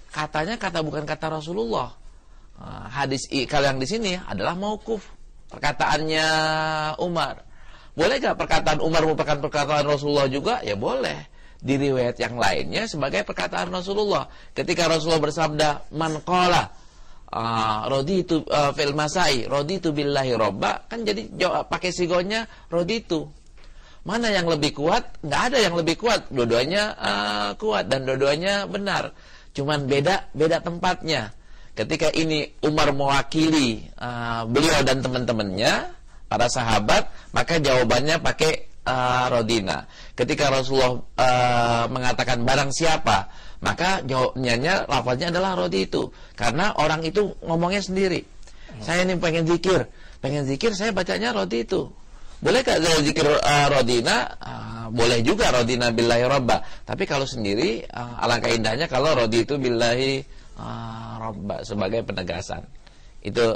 katanya bukan kata Rasulullah. Hadis kalau yang di sini adalah mauquf, perkataannya Umar. Boleh gak perkataan Umar merupakan perkataan Rasulullah juga? Ya boleh. Di riwayat yang lainnya sebagai perkataan Rasulullah. Ketika Rasulullah bersabda, man qala raditu fil masai raditu billahi robba, kan jadi pakai sigonya raditu. Mana yang lebih kuat? Nggak ada yang lebih kuat. Dua-duanya kuat dan dua-duanya benar. Cuman beda tempatnya. Ketika ini Umar mewakili beliau dan teman-temannya, para sahabat, maka jawabannya pakai Radina. Ketika Rasulullah mengatakan barang siapa, maka jawabnya lafaznya adalah rodi itu. Karena orang itu ngomongnya sendiri. Saya ini pengen zikir, saya bacanya rodi itu. Boleh gak saya zikir Radina? Boleh juga Radina billahi robba. Tapi kalau sendiri alangkah indahnya kalau rodi itu billahi robba sebagai penegasan. Itu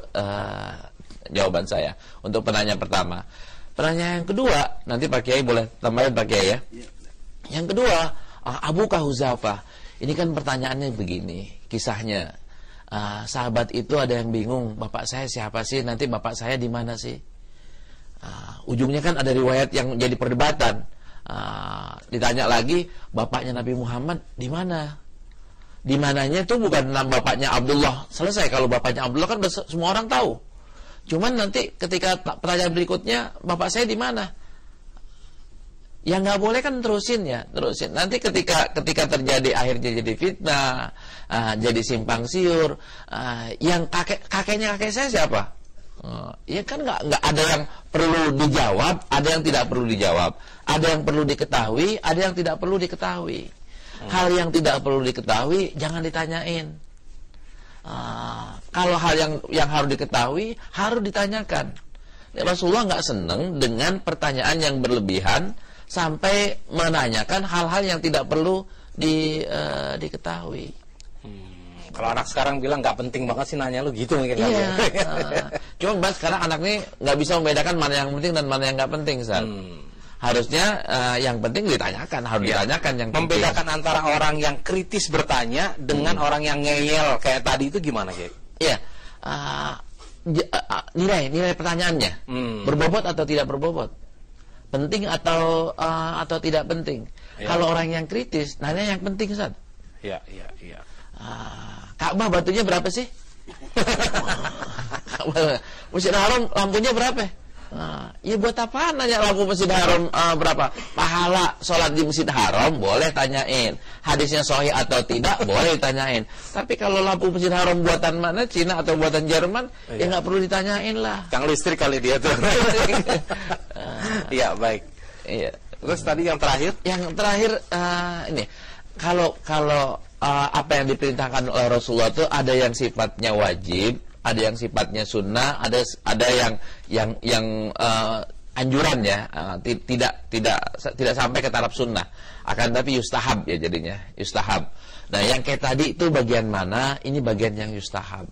jawaban saya untuk penanya pertama. Pertanyaan yang kedua, nanti Pak Kiai boleh tambahin Pak Kiai ya. Yang kedua, Abu Hudzafah. Ini kan pertanyaannya begini, kisahnya. Sahabat itu ada yang bingung, bapak saya siapa sih? Nanti bapak saya di mana sih? Ujungnya kan ada riwayat yang jadi perdebatan. Ditanya lagi, bapaknya Nabi Muhammad di mana? Di mananya itu bukan nama bapaknya Abdullah. Selesai. Kalau bapaknya Abdullah kan semua orang tahu. Cuman nanti ketika pertanyaan berikutnya, bapak saya di mana? Ya nggak boleh kan terusin. Nanti ketika terjadi akhirnya jadi fitnah, jadi simpang siur. Yang kakeknya kakek saya siapa? Ya kan nggak ada yang perlu dijawab, ada yang tidak perlu dijawab, ada yang perlu diketahui, ada yang tidak perlu diketahui. Hal yang tidak perlu diketahui jangan ditanyain. Kalau hal yang harus diketahui harus ditanyakan. Rasulullah nggak senang dengan pertanyaan yang berlebihan sampai menanyakan hal-hal yang tidak perlu diketahui. Kalau anak sekarang bilang nggak penting banget sih nanya lu gitu mungkin. Iya. Cuma bahas sekarang anak ini nggak bisa membedakan mana yang penting dan mana yang nggak penting, Ustaz. Harusnya yang penting ditanyakan, harus ditanyakan yang penting. Membedakan antara orang yang kritis bertanya dengan orang yang ngeyel kayak tadi itu gimana, Kiai? Iya. Nilai pertanyaannya, berbobot atau tidak berbobot, penting atau tidak penting. Kalau orang yang kritis, nanya yang penting, Ustaz. Iya. Ka'bah batunya berapa sih? Masjid Haram lampunya berapa? Ya buat apa nanya lampu Masjid Haram berapa? Pahala sholat di Masjid Haram boleh tanyain. Hadisnya sahih atau tidak boleh ditanyain. Tapi kalau lampu Masjid Haram buatan mana, Cina atau buatan Jerman, ya nggak perlu ditanyain lah. Kang listrik kali dia tuh. Iya, baik. Iya. Terus tadi yang terakhir? Yang terakhir ini kalau apa yang diperintahkan oleh Rasulullah itu ada yang sifatnya wajib, ada yang sifatnya sunnah, ada yang anjuran ya, tidak sampai ke taraf sunnah, akan tapi yustahab ya jadinya yustahab. Nah yang kayak tadi itu bagian mana? Ini bagian yang yustahab,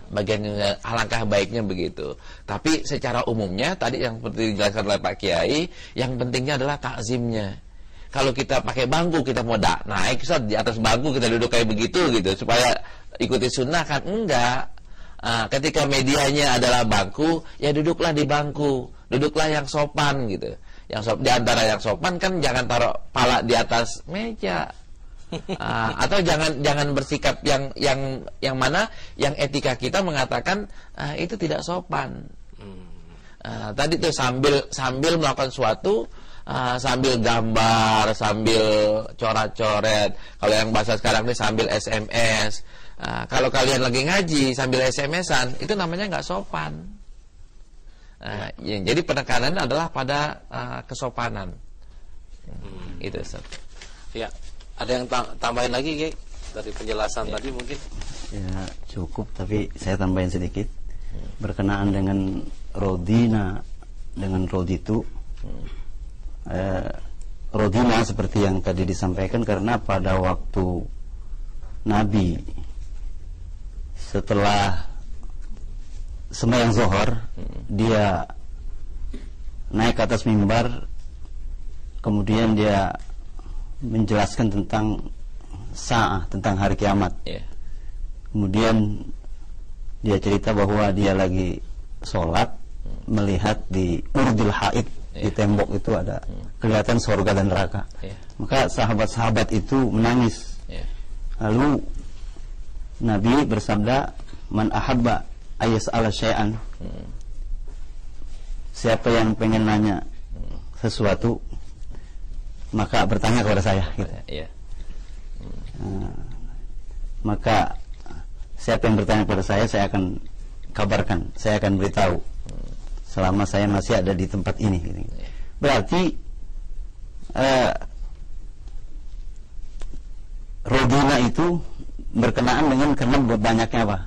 bagian yang alangkah baiknya begitu. Tapi secara umumnya tadi yang seperti dijelaskan oleh Pak Kiai, yang pentingnya adalah takzimnya. Kalau kita pakai bangku, kita mau naik Ustaz, di atas bangku kita duduk kayak begitu gitu supaya ikuti sunnah kan? Enggak. Ketika medianya adalah bangku, ya duduklah di bangku, duduklah yang sopan gitu. Di antara yang sopan kan jangan taruh pala di atas meja. Atau jangan bersikap yang mana yang etika kita mengatakan itu tidak sopan. Tadi tuh sambil melakukan suatu, sambil gambar, sambil coret-coret. Kalau yang bahasa sekarang ini sambil SMS. Kalau kalian lagi ngaji sambil SMS-an, itu namanya nggak sopan. Jadi penekanan adalah pada kesopanan. Itu Ustaz. Ya, ada yang tambahin lagi, Kiai, dari penjelasan tadi mungkin? Ya cukup, tapi saya tambahin sedikit berkenaan dengan rodina dengan roditu. Rodina seperti yang tadi disampaikan, karena pada waktu Nabi setelah sembahyang zuhur dia naik ke atas mimbar, kemudian dia menjelaskan tentang sa'ah, tentang hari kiamat. Kemudian dia cerita bahwa dia lagi sholat, melihat di urdil haid, di tembok itu ada kelihatan surga dan neraka. Maka sahabat-sahabat itu menangis. Lalu Nabi bersabda, man ahabba ayas'ala syai'an, siapa yang pengen nanya sesuatu maka bertanya kepada saya gitu. Maka siapa yang bertanya kepada saya akan kabarkan, saya akan beritahu selama saya masih ada di tempat ini gitu. Berarti rodina itu berkenaan dengan karena banyaknya apa?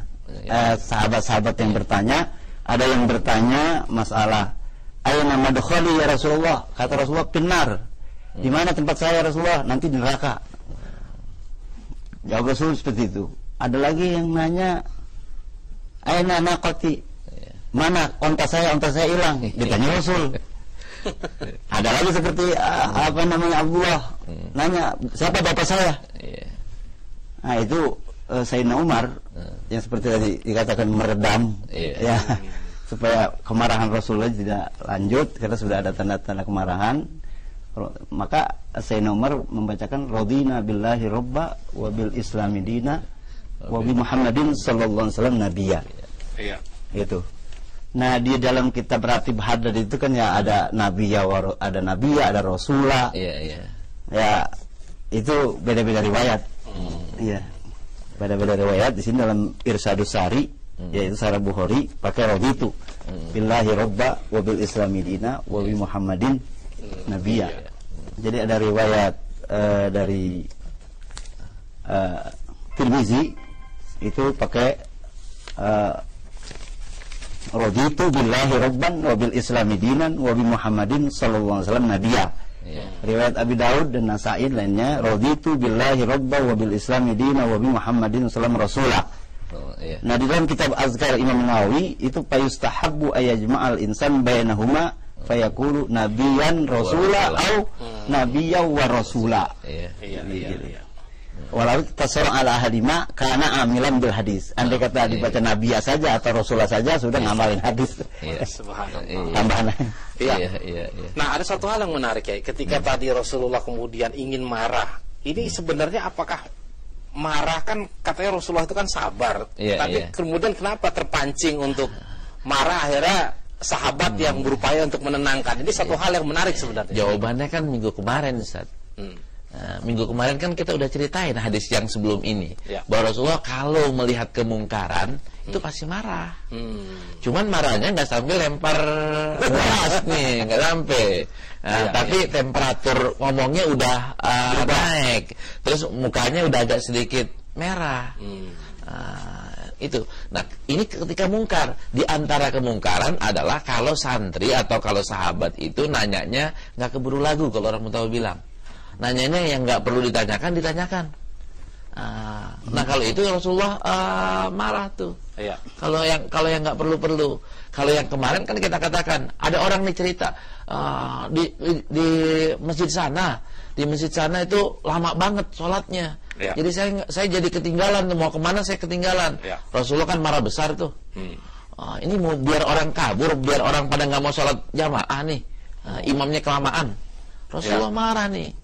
Sahabat-sahabat yang bertanya, ada yang bertanya masalah ayna madkhali ya Rasulullah, kata Rasulullah pinar. Di mana tempat saya Rasulullah? Nanti di neraka. Jawab Rasul seperti itu. Ada lagi yang nanya ayna naqati, mana onta saya hilang. Ditanya Rasul. Ada lagi seperti apa namanya Abdullah nanya siapa bapak saya. Nah itu Sayyidina Umar yang seperti tadi dikatakan meredam ya, supaya kemarahan Rasulullah tidak lanjut karena sudah ada tanda-tanda kemarahan. Maka Sayyidina Umar membacakan radina billahi robba wa bil islami dina wa bi Muhammadin sallallahu alaihi wasallam nabiyya. Iya. Gitu. Nah, di dalam kitab Ratib Hadad itu kan ya ada nabiyya, ada rasulah. Iya. Ya, itu beda-beda riwayat. Iya. Beda-beda riwayat. Di sini dalam Irsyadus Sari, yaitu Sahih Bukhari, pakai raditu billahi robba wa bil islami dina wa bi Muhammadin nabiyya. Jadi ada riwayat dari Tirmizi itu pakai raditu billahi rabban wa bil islami dinan wa bi Muhammadin sallallahu alaihi wasallam nabiyya. Riwayat Abi Daud dan Nasa'i lainnya, raditu billahi rabba wa bil islami dina wa bi Muhammadin sallallahu rasulah. Nah, di dalam kitab Azkar Imam Nawawi itu payustahabbu ayajma'al insan bainahuma fayaqulu nabiyan rasula au nabiyyan wa rasula. Walau tasar ala hadima karena amilan bil hadis. Andai kata dibaca nabiya saja atau rasulah saja sudah ngamalin hadis. Subhanallah. Tambahan. Iya. Nah, ada satu hal yang menarik ya. Ketika tadi Rasulullah kemudian ingin marah, ini sebenarnya apakah marah? Kan katanya Rasulullah itu kan sabar, tapi kemudian kenapa terpancing untuk marah? Akhirnya sahabat yang berupaya untuk menenangkan. Ini satu hal yang menarik sebenarnya. Jawabannya kan minggu kemarin, Ustaz. Minggu kemarin kan kita udah ceritain hadis yang sebelum ini, bahwa Rasulullah kalau melihat kemungkaran itu pasti marah. Cuman marahnya nggak sampai lempar gelas nih, nggak sampai. Tapi temperatur ngomongnya udah naik, terus mukanya udah agak sedikit merah. Itu. Nah, ini ketika mungkar. Di antara kemungkaran adalah kalau santri atau kalau sahabat itu nanyanya nggak keburu lagu, kalau orang Mutawa bilang. Nanyanya yang nggak perlu ditanyakan, ditanyakan. Nah, kalau itu Rasulullah marah tuh. Kalau yang nggak perlu. Kalau yang kemarin kan kita katakan ada orang nih cerita di masjid sana, itu lama banget sholatnya. Jadi saya jadi ketinggalan, mau kemana saya ketinggalan. Rasulullah kan marah besar tuh. Ini mau biar orang kabur, biar orang pada nggak mau sholat jamaah nih. Imamnya kelamaan. Rasulullah marah nih.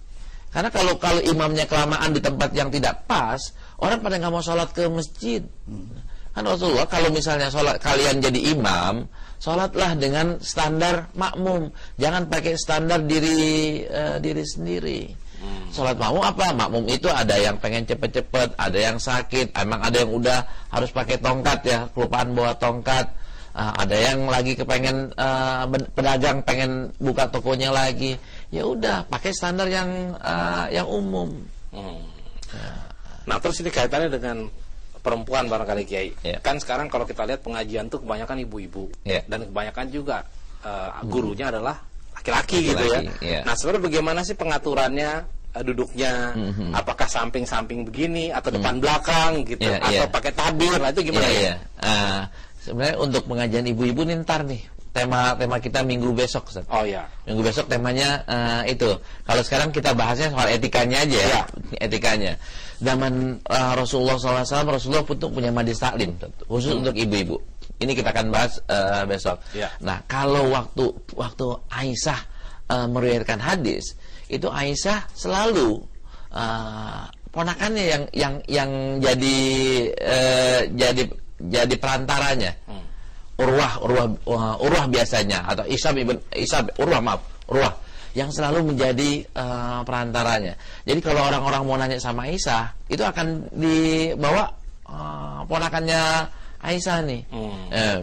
Karena kalau imamnya kelamaan di tempat yang tidak pas, orang pada nggak mau sholat ke masjid. Kan Rasulullah kalau misalnya sholat kalian jadi imam, sholatlah dengan standar makmum, jangan pakai standar diri sendiri. Sholat makmum apa? Makmum itu ada yang pengen cepet-cepet, ada yang sakit, emang ada yang udah harus pakai tongkat ya, kelupaan bawa tongkat. Ada yang lagi kepengen pedagang pengen buka tokonya lagi. Ya udah pakai standar yang umum. Nah, terus ini kaitannya dengan perempuan barangkali Kiai. Kan sekarang kalau kita lihat pengajian tuh kebanyakan ibu-ibu dan kebanyakan juga gurunya adalah laki-laki gitu ya. Nah, sebenarnya bagaimana sih pengaturannya, duduknya? Apakah samping-samping begini atau depan belakang gitu, atau pakai tabir? Nah, itu gimana ya? Sebenarnya untuk pengajian ibu-ibu nih ntar nih tema kita minggu besok, Ustaz. Minggu besok temanya itu. Kalau sekarang kita bahasnya soal etikanya aja ya. Etikanya. Zaman Rasulullah SAW, Rasulullah punya majlis taklim khusus untuk ibu-ibu. Ini kita akan bahas besok. Nah, kalau waktu Aisyah meriwayatkan hadis, itu Aisyah selalu ponakannya yang jadi perantaranya. Urwah biasanya, atau Urwah yang selalu menjadi perantaranya. Jadi kalau orang-orang mau nanya sama Aisyah, itu akan dibawa ponakannya Aisyah nih.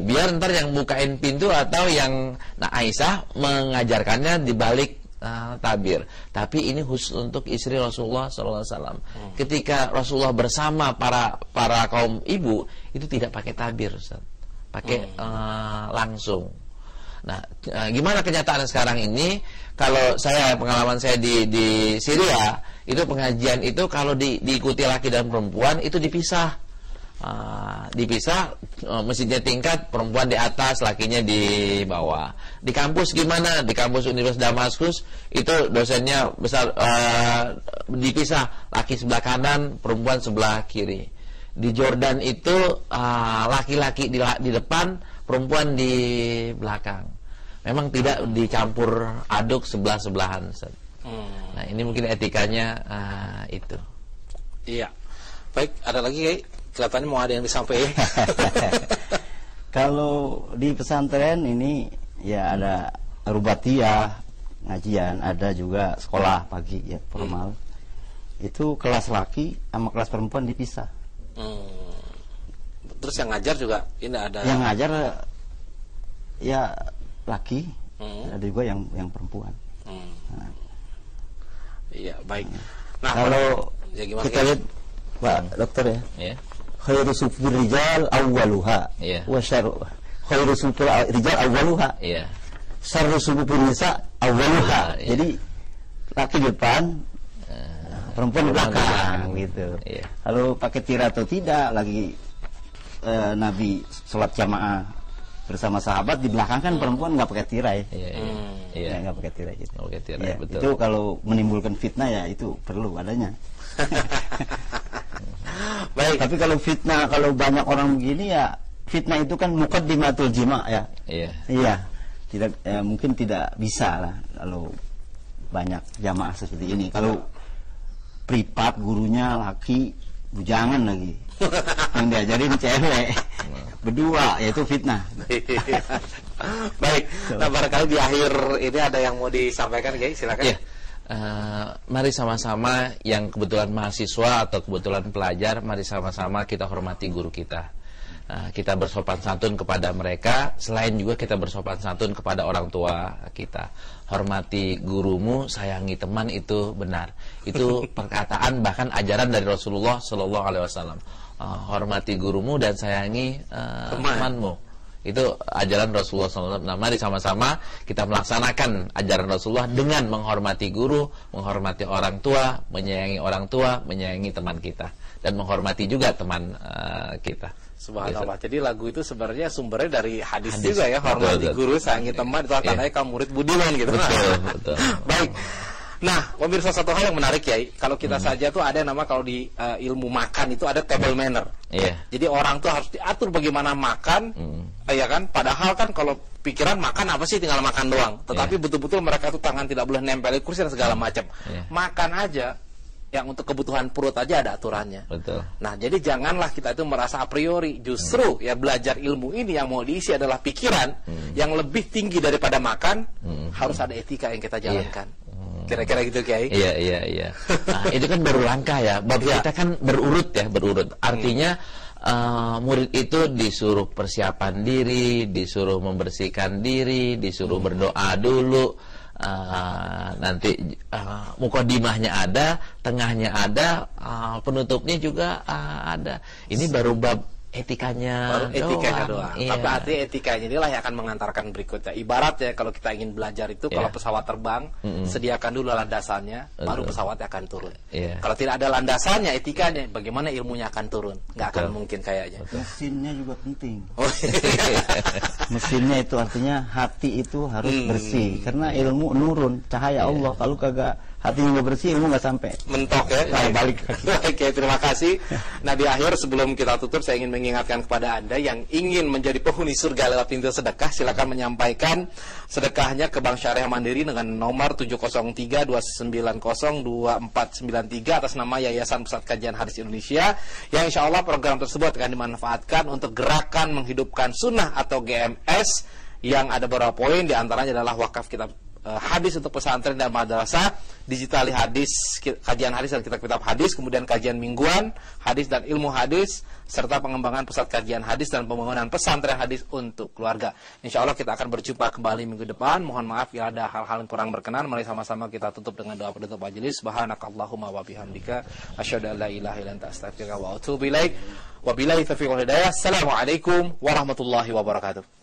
Biar ntar yang bukain pintu atau yang Aisyah mengajarkannya di balik tabir. Tapi ini khusus untuk istri Rasulullah SAW. Ketika Rasulullah bersama para kaum ibu, itu tidak pakai tabir, Ustaz. Pakai langsung. Nah, gimana kenyataan sekarang ini? Kalau pengalaman saya di Syria, itu pengajian itu kalau diikuti laki dan perempuan itu dipisah. Masjidnya tingkat, perempuan di atas, lakinya di bawah. Di kampus gimana? Di kampus Universitas Damaskus itu dosennya besar, dipisah, laki sebelah kanan, perempuan sebelah kiri. Di Jordan itu laki-laki di depan, perempuan di belakang. Memang tidak dicampur aduk sebelah-sebelahan. Nah, ini mungkin etikanya itu. Iya. Baik, ada lagi Kiai? Kelihatannya mau ada yang disampaikan. Kalau di pesantren ini ya ada rubatiyah, ngajian, ada juga sekolah pagi ya formal. Itu kelas laki sama kelas perempuan dipisah. Terus yang ngajar juga ini ada. Yang ngajar ya laki, ada juga yang perempuan. Nah. Iya, baik. Nah, kalau kita lihat Pak Dokter ya. Khairu sufur rijal awwaluha wa syarru khairu sufur rijal awwaluha. Syarru sufur nisa awwaluha. Jadi laki depan, perempuan belakang gitu. Iya. Kalau pakai tirai atau tidak, lagi Nabi sholat jamaah bersama sahabat di belakang kan perempuan nggak pakai tirai. Iya, nggak pakai tirai gitu. Pakai tirai, ya, betul. Itu kalau menimbulkan fitnah ya itu perlu adanya. Baik. Tapi kalau fitnah, kalau banyak orang begini ya, fitnah itu kan muqaddimatul jima' ya. Iya. Tidak, mungkin tidak bisa lah kalau banyak jamaah seperti ini. Kalau privat gurunya laki, bujangan lagi. Yang diajarin cewek berdua, yaitu fitnah. Baik. Nah, barangkali di akhir ini ada yang mau disampaikan, Kiai, silakan. Iya. Mari sama-sama yang kebetulan mahasiswa atau kebetulan pelajar, mari sama-sama kita hormati guru kita. Kita bersopan santun kepada mereka, selain juga kita bersopan santun kepada orang tua kita. Hormati gurumu, sayangi teman, itu benar. Itu perkataan bahkan ajaran dari Rasulullah Shallallahu Alaihi Wasallam. Hormati gurumu dan sayangi temanmu. Itu ajaran Rasulullah SAW. Nah, mari sama-sama kita melaksanakan ajaran Rasulullah dengan menghormati guru, menghormati orang tua, menyayangi orang tua, menyayangi teman kita, dan menghormati juga teman kita. Subhanallah. Jadi lagu itu sebenarnya sumbernya dari hadis juga ya, hormati guru, sayangi teman, itu tandanya kamu murid budiman gitu. Betul. Baik. Nah, pemirsa, satu hal yang menarik ya, kalau kita saja tuh ada nama, kalau di ilmu makan itu ada table manner. Jadi orang tuh harus diatur bagaimana makan, ya kan? Padahal kan kalau pikiran makan apa sih, tinggal makan doang. Tetapi betul-betul mereka tuh tangan tidak boleh nempel di kursi dan segala macam. Makan aja, yang untuk kebutuhan perut aja ada aturannya. Betul. Nah, jadi janganlah kita itu merasa a priori. Justru ya belajar ilmu ini yang mau diisi adalah pikiran yang lebih tinggi daripada makan. Harus ada etika yang kita jalankan. Kira-kira gitu, Kiai. Iya. Nah, itu kan baru langkah ya. Bab kita kan berurut. Artinya murid itu disuruh persiapan diri, disuruh membersihkan diri, disuruh berdoa dulu. Nanti muqaddimahnya ada, tengahnya ada, penutupnya juga ada. Ini baru bab etikanya doang. Tapi artinya etikanya inilah yang akan mengantarkan berikutnya. Ibaratnya kalau kita ingin belajar itu, kalau pesawat terbang, sediakan dulu landasannya, baru pesawat akan turun. Kalau tidak ada landasannya, etikanya, bagaimana ilmunya akan turun? Nggak akan mungkin kayaknya. Mesinnya juga penting. Mesinnya itu artinya hati itu harus bersih, karena ilmu nurun, cahaya Allah. Kalau kagak hatinya nggak bersih, ilmu nggak sampai. Mentok ya. Balik. Oke, terima kasih. Nah, di akhir sebelum kita tutup, saya ingin mengingatkan kepada Anda yang ingin menjadi penghuni surga lewat pintu sedekah, silakan menyampaikan sedekahnya ke Bank Syariah Mandiri dengan nomor 703-290-2493 atas nama Yayasan Pusat Kajian Hadis Indonesia, yang insya Allah program tersebut akan dimanfaatkan untuk gerakan menghidupkan sunnah atau GMS, yang ada beberapa poin, diantaranya adalah wakaf kitab hadis untuk pesantren dan madrasah, digital hadis, kajian hadis dan kitab-kitab hadis, kemudian kajian mingguan hadis dan ilmu hadis, serta pengembangan pusat kajian hadis dan pembangunan pesantren hadis untuk keluarga. Insya Allah kita akan berjumpa kembali minggu depan. Mohon maaf bila ada hal-hal yang kurang berkenan. Mari sama-sama kita tutup dengan doa penutup majelis. Subhanakallahumma wa bihamdika asyhadu an la ilaha illa anta astaghfiruka wa atubu ilaik. Wabillahi taufiq wal hidayah. Assalamualaikum warahmatullahi wabarakatuh.